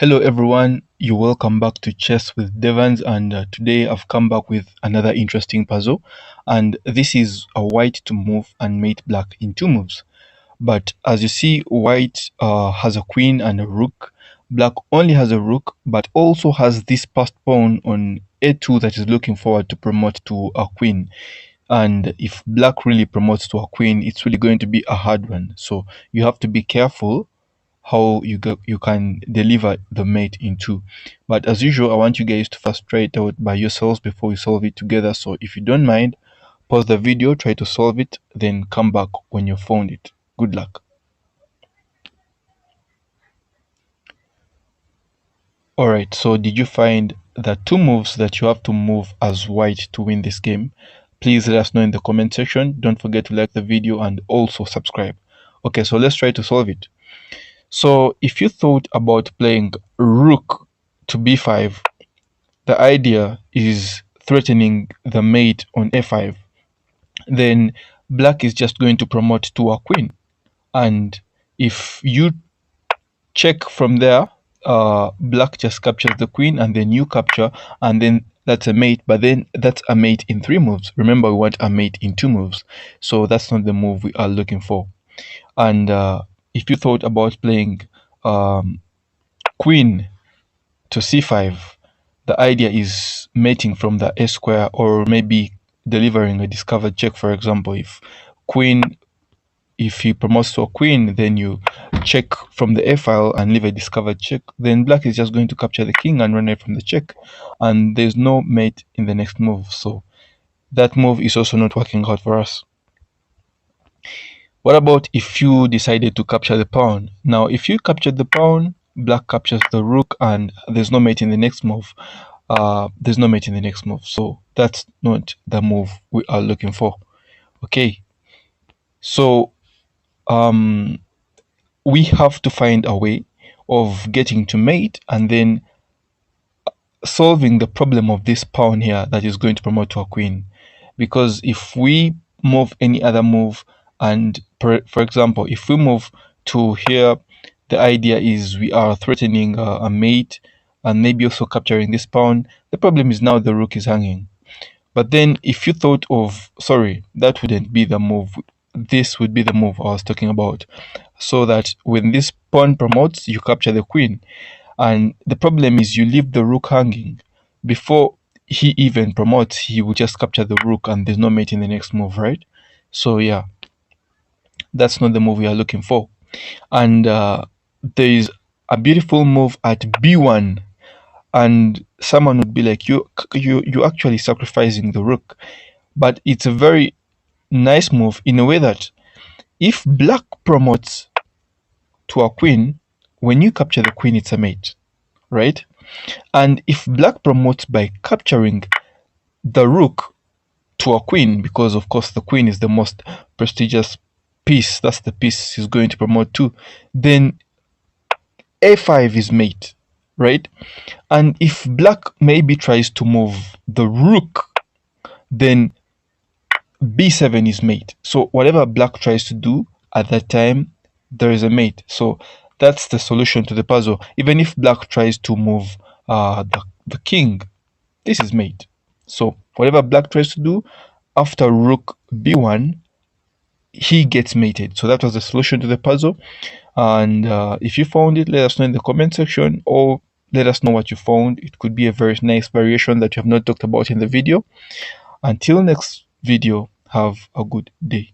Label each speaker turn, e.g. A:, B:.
A: Hello everyone, you're welcome back to Chess with Devans, and today I've come back with another interesting puzzle, and this is a white to move and mate black in 2 moves. But as you see, white has a queen and a rook, black only has a rook but also has this passed pawn on a2 that is looking forward to promote to a queen. And if black really promotes to a queen, it's really going to be a hard one, so you have to be careful how you can deliver the mate in 2. But as usual, I want you guys to first try it out by yourselves before we solve it together. So if you don't mind, pause the video, try to solve it, then come back when you found it. Good luck. Alright, so did you find the 2 moves that you have to move as white to win this game? Please let us know in the comment section. Don't forget to like the video and also subscribe. Okay, so let's try to solve it. So if you thought about playing rook to b5, the idea is threatening the mate on a5, then black is just going to promote to a queen. And if you check from there, black just captures the queen and then you capture, and then that's a mate. But then that's a mate in 3 moves. Remember, we want a mate in 2 moves, so that's not the move we are looking for. And if you thought about playing queen to c5, the idea is mating from the a square, or maybe delivering a discovered check. For example, if he promotes to a queen, then you check from the a file and leave a discovered check. Then black is just going to capture the king and run away from the check, and there's no mate in the next move. So that move is also not working out for us. What about if you decided to capture the pawn? Now, if you captured the pawn, black captures the rook, and there's no mate in the next move. So that's not the move we are looking for. Okay, so we have to find a way of getting to mate and then solving the problem of this pawn here that is going to promote to a queen. Because if we move any other move, and for example, if we move to here, the idea is we are threatening a mate and maybe also capturing this pawn. The problem is now the rook is hanging. But then if you thought of, sorry, that wouldn't be the move. This would be the move I was talking about. So that when this pawn promotes, you capture the queen. And the problem is you leave the rook hanging. Before he even promotes, he will just capture the rook and there's no mate in the next move, right? So yeah, that's not the move we are looking for. And there is a beautiful move at b1, and someone would be like, you're actually sacrificing the rook. But it's a very nice move in a way that if black promotes to a queen, when you capture the queen, it's a mate, right? And if black promotes by capturing the rook to a queen, because of course the queen is the most prestigious piece, that's the piece he's going to promote to, then a5 is mate, right? And if black maybe tries to move the rook, then b7 is mate. So whatever black tries to do at that time, there is a mate. So that's the solution to the puzzle. Even if black tries to move the king, this is mate. So whatever black tries to do after rook b1, he gets mated. So that was the solution to the puzzle. And if you found it, let us know in the comment section, or let us know what you found. It could be a very nice variation that you have not talked about in the video. Until next video, have a good day.